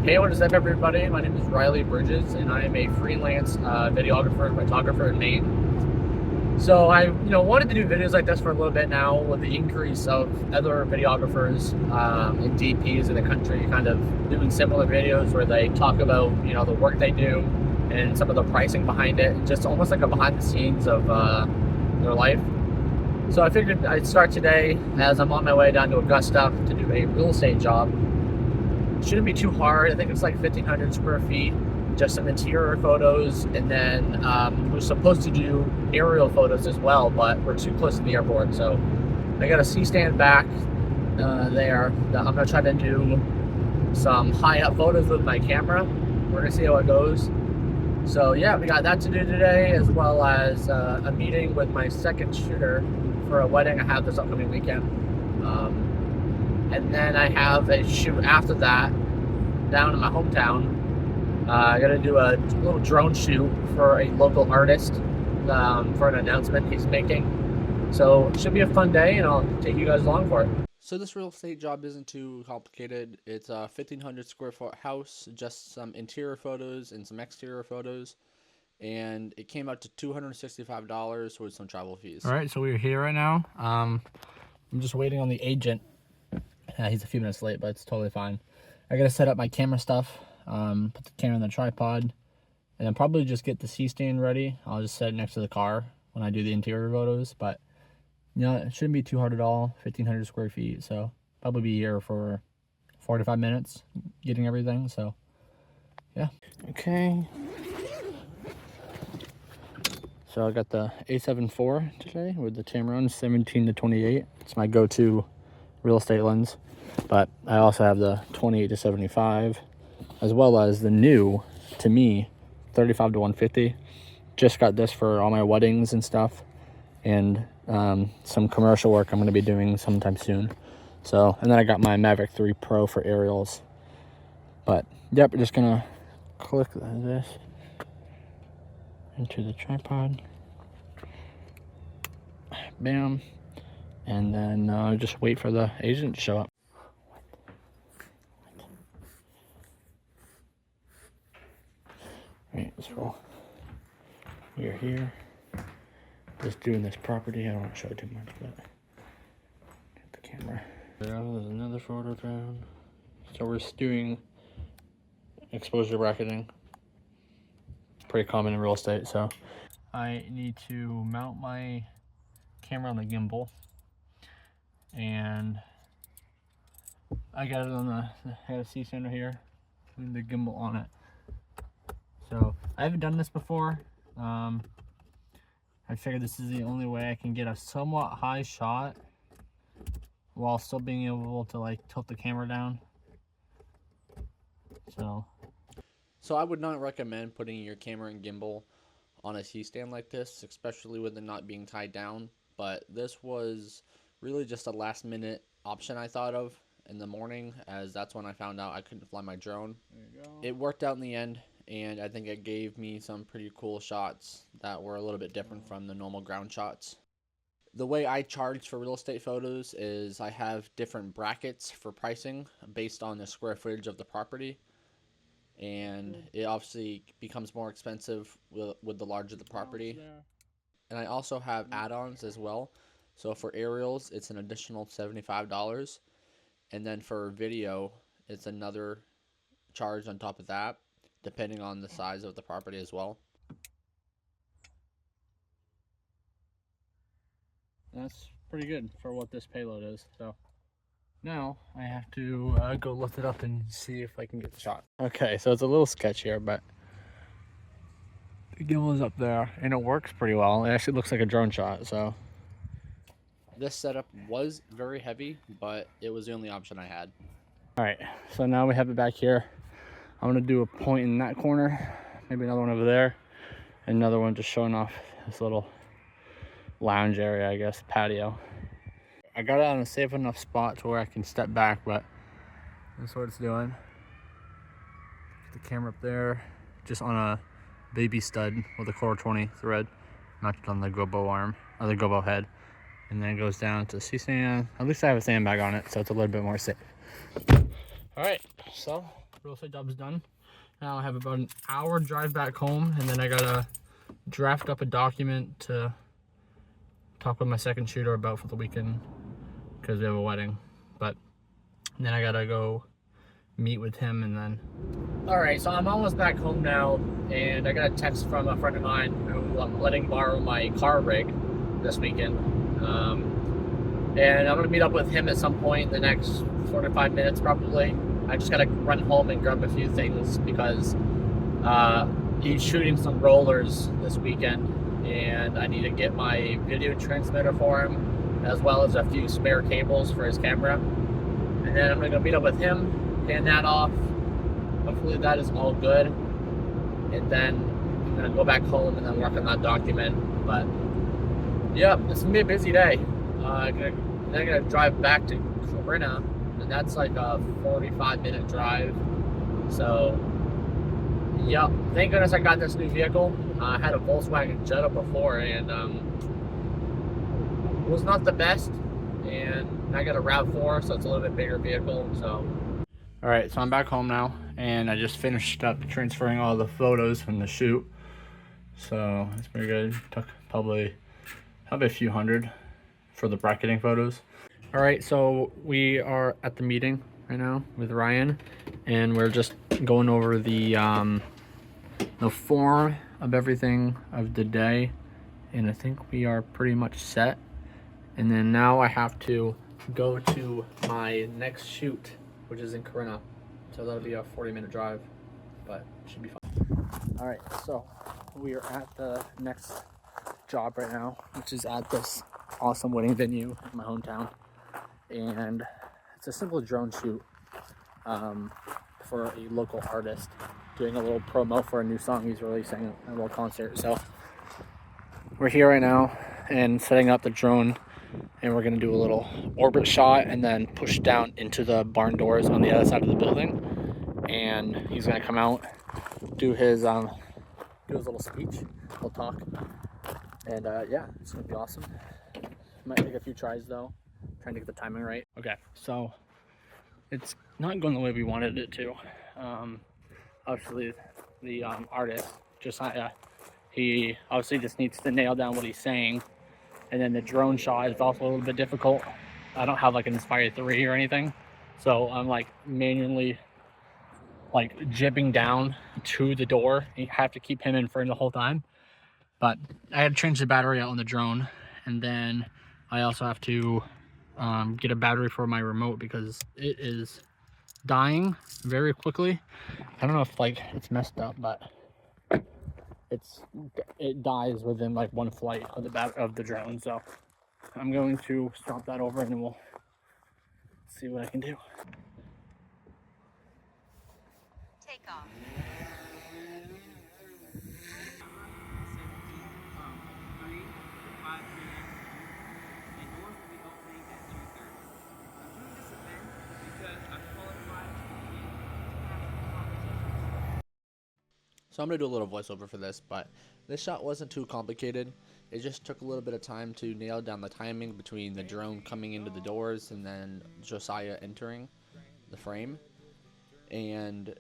Hey, what is up, everybody? My name is Riley Bridges, and I am a freelance videographer and photographer in Maine. So I, wanted to do videos like this for a little bit now, with the increase of other videographers and DPs in the country, kind of doing similar videos where they talk about, the work they do and some of the pricing behind it, and just almost like a behind the scenes of their life. So I figured I'd start today as I'm on my way down to Augusta to do a real estate job. Shouldn't be too hard. I think it's like 1,500 square feet, just some interior photos, and then we're supposed to do aerial photos as well, but we're too close to the airport, so I got a C-stand back there that I'm gonna try to do some high-up photos with my camera. We're gonna see how it goes. So yeah, we got that to do today, as well as a meeting with my second shooter for a wedding I have this upcoming weekend. And then I have a shoot after that down in my hometown. I got to do a little drone shoot for a local artist for an announcement he's making. So it should be a fun day, and I'll take you guys along for it. So this real estate job isn't too complicated. It's a 1,500 square foot house, just some interior photos and some exterior photos. And it came out to $265 with some travel fees. All right, so we're here right now. I'm just waiting on the agent. He's a few minutes late, but it's totally fine. I gotta set up my camera stuff, put the camera on the tripod, and then probably just get the C-stand ready. I'll just set it next to the car when I do the interior photos, but it shouldn't be too hard at all. 1,500 square feet, so probably be here for 45 minutes getting everything, so yeah. Okay. So I got the A7 IV today with the Tamron 17-28. It's my go-to real estate lens, but I also have the 28-75, as well as the new, to me, 35-150. Just got this for all my weddings and stuff, and some commercial work I'm going to be doing sometime soon. So, and then I got my Mavic 3 Pro for aerials. But yep, we're just gonna click this into the tripod. Bam. And then just wait for the agent to show up. Alright, so we're here. Just doing this property. I don't want to show it too much, but get the camera. There's another photo down. So we're doing exposure bracketing. Pretty common in real estate, so I need to mount my camera on the gimbal. And I got it on I got a C-stand right here with the gimbal on it. So I haven't done this before. I figured this is the only way I can get a somewhat high shot while still being able to like tilt the camera down. So I would not recommend putting your camera and gimbal on a C-stand like this, especially with it not being tied down. But this was really just a last minute option I thought of in the morning, as that's when I found out I couldn't fly my drone. There you go. It worked out in the end, and I think it gave me some pretty cool shots that were a little bit different from the normal ground shots. The way I charge for real estate photos is I have different brackets for pricing based on the square footage of the property, and it obviously becomes more expensive with the larger the property. And I also have add-ons as well. So for aerials, it's an additional $75. And then for video, it's another charge on top of that, depending on the size of the property as well. that's pretty good for what this payload is. So now I have to go lift it up and see if I can get the shot. Okay, so it's a little sketchy here, but the gimbal is up there and it works pretty well. It actually looks like a drone shot, so. This setup was very heavy, but it was the only option I had. All right, so now we have it back here. I'm gonna do a point in that corner, maybe another one over there, and another one just showing off this little lounge area, I guess, patio. I got it on a safe enough spot to where I can step back, but that's what it's doing. The camera up there, just on a baby stud with a Core 20 thread, mounted on the gobo arm, or the gobo head. And then it goes down to the C-stand. At least I have a sandbag on it, so it's a little bit more safe. All right, so real estate job's done. Now I have about an hour drive back home, and then I gotta draft up a document to talk with my second shooter about for the weekend because we have a wedding. But then I gotta go meet with him, and then all right, so I'm almost back home now, and I got a text from a friend of mine who I'm letting borrow my car rig this weekend, and I'm gonna meet up with him at some point in the next 45 minutes probably. I just gotta run home and grab a few things because he's shooting some rollers this weekend, and I need to get my video transmitter for him, as well as a few spare cables for his camera. And then I'm gonna go meet up with him, hand that off. Hopefully that is all good. And then I'm gonna go back home and then work on that document. But yeah, it's gonna be a busy day. I'm gonna drive back to Corinna, and that's like a 45-minute drive. So yeah, thank goodness I got this new vehicle. I had a Volkswagen Jetta before, and was not the best. And I got a RAV4, so it's a little bit bigger vehicle. So all right, so I'm back home now, and I just finished up transferring all the photos from the shoot. So it's pretty good. Took probably a few hundred for the bracketing photos. All right, so we are at the meeting right now with Ryan, and we're just going over the form of everything of the day, and I think we are pretty much set. And then now I have to go to my next shoot, which is in Corinna. So that'll be a 40-minute drive, but it should be fun. All right, so we are at the next job right now, which is at this awesome wedding venue in my hometown. And it's a simple drone shoot for a local artist, doing a little promo for a new song he's releasing, a little concert. So we're here right now and setting up the drone, and we're gonna do a little orbit shot and then push down into the barn doors on the other side of the building. And he's gonna come out, do his little speech, little talk, and yeah, it's gonna be awesome. Might take a few tries though, trying to get the timing right. Okay, so it's not going the way we wanted it to. Obviously, the artist Josiah, he obviously just needs to nail down what he's saying. And then the drone shot is also a little bit difficult. I don't have like an Inspire 3 or anything. So I'm like manually like jibbing down to the door. You have to keep him in frame the whole time. But I had to change the battery out on the drone. And then I also have to get a battery for my remote because it is dying very quickly. I don't know if like it's messed up, but it dies within like one flight of the drone. So I'm going to swap that over, and then we'll see what I can do. Take off. So I'm going to do a little voiceover for this, but this shot wasn't too complicated. It just took a little bit of time to nail down the timing between the drone coming into the doors and then Josiah entering the frame. And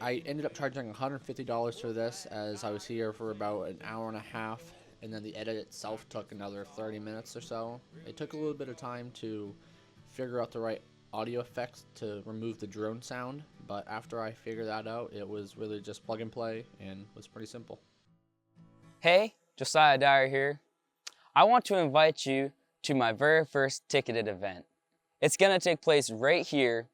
I ended up charging $150 for this, as I was here for about an hour and a half, and then the edit itself took another 30 minutes or so. It took a little bit of time to figure out the right audio effects to remove the drone sound, but after I figured that out, it was really just plug and play and was pretty simple. Hey, Josiah Dyer here. I want to invite you to my very first ticketed event. It's gonna take place right here.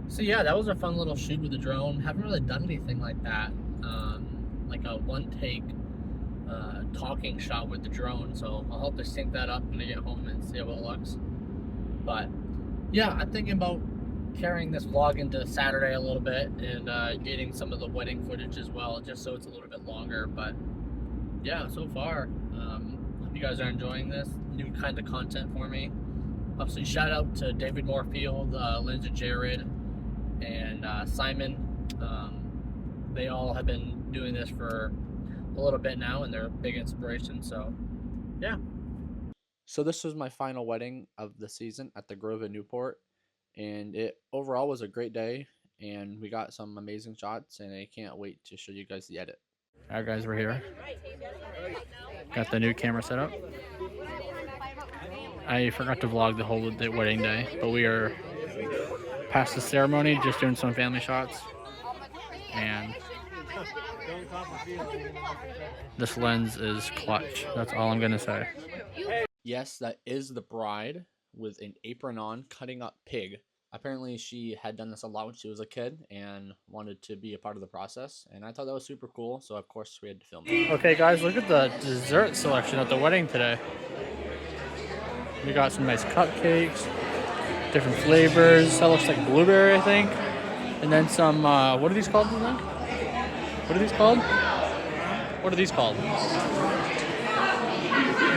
So yeah, that was a fun little shoot with the drone. Haven't really done anything like that, like a one-take talking shot with the drone. So I'll hope to sync that up when I get home and see how it looks. But yeah, I'm thinking about carrying this vlog into Saturday a little bit and getting some of the wedding footage as well, just so it's a little bit longer. But yeah, so far, hope you guys are enjoying this new kind of content for me. Obviously, shout out to David Morefield, Lindsay, Jared, and Simon. They all have been doing this for a little bit now, and they're a big inspiration. So yeah. So this was my final wedding of the season at the Grove in Newport, and it overall was a great day, and we got some amazing shots, and I can't wait to show you guys the edit. Alright guys, we're here. Got the new camera set up. I forgot to vlog the wedding day, but we are past the ceremony, just doing some family shots. And this lens is clutch. That's all I'm gonna say. Yes, that is the bride with an apron on, cutting up pig. Apparently she had done this a lot when she was a kid and wanted to be a part of the process, and I thought that was super cool, so of course we had to film it. Okay guys, look at the dessert selection at the wedding today. We got some nice cupcakes, different flavors. That looks like blueberry, I think. And then some, what are these called, you think? What are these called? What are these called?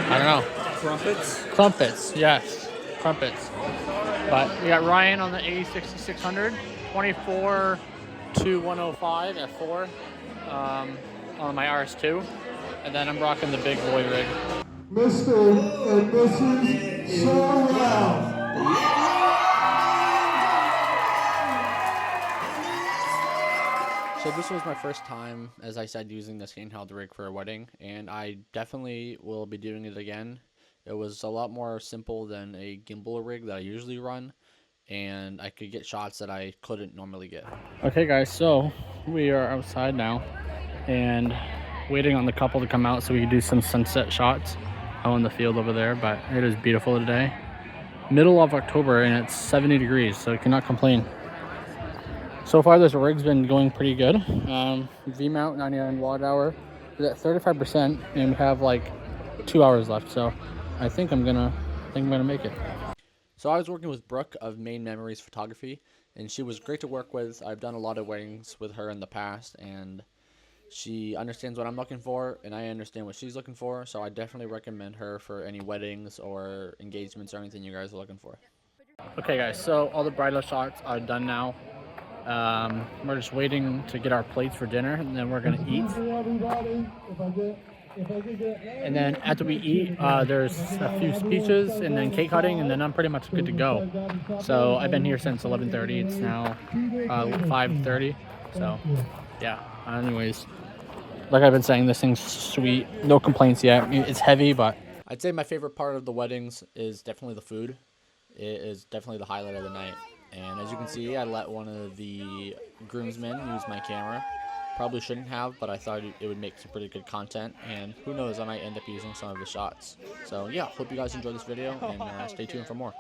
I don't know. Crumpets? Crumpets, yes. Crumpets. But we got Ryan on the A6600, 24-105 at 4 on my RS2. And then I'm rocking the big boy rig. Mr. and Mrs. Semeion. So this was my first time, as I said, using this handheld rig for a wedding, and I definitely will be doing it again. It was a lot more simple than a gimbal rig that I usually run, and I could get shots that I couldn't normally get. Okay guys, so we are outside now and waiting on the couple to come out so we can do some sunset shots out in the field over there, but it is beautiful today. Middle of October and it's 70 degrees, so I cannot complain. So far this rig's been going pretty good. V-mount 99 watt hour is at 35% and we have like 2 hours left, so I think I'm gonna make it. So I was working with Brooke of Maine Memories Photography, and she was great to work with. I've done a lot of weddings with her in the past, and she understands what I'm looking for, and I understand what she's looking for, so I definitely recommend her for any weddings or engagements or anything you guys are looking for. Okay guys, so all the bridal shots are done now. We're just waiting to get our plates for dinner, and then we're gonna eat. And then after we eat, there's a few speeches and then cake cutting, and then I'm pretty much good to go. So I've been here since 11:30. It's now 5:30. So yeah. Anyways, like I've been saying, this thing's sweet. No complaints yet. It's heavy, but I'd say my favorite part of the weddings is definitely the food. It is definitely the highlight of the night. And as you can see, I let one of the groomsmen use my camera. Probably shouldn't have, but I thought it would make some pretty good content, and who knows, I might end up using some of the shots. So yeah, hope you guys enjoyed this video, and stay tuned for more.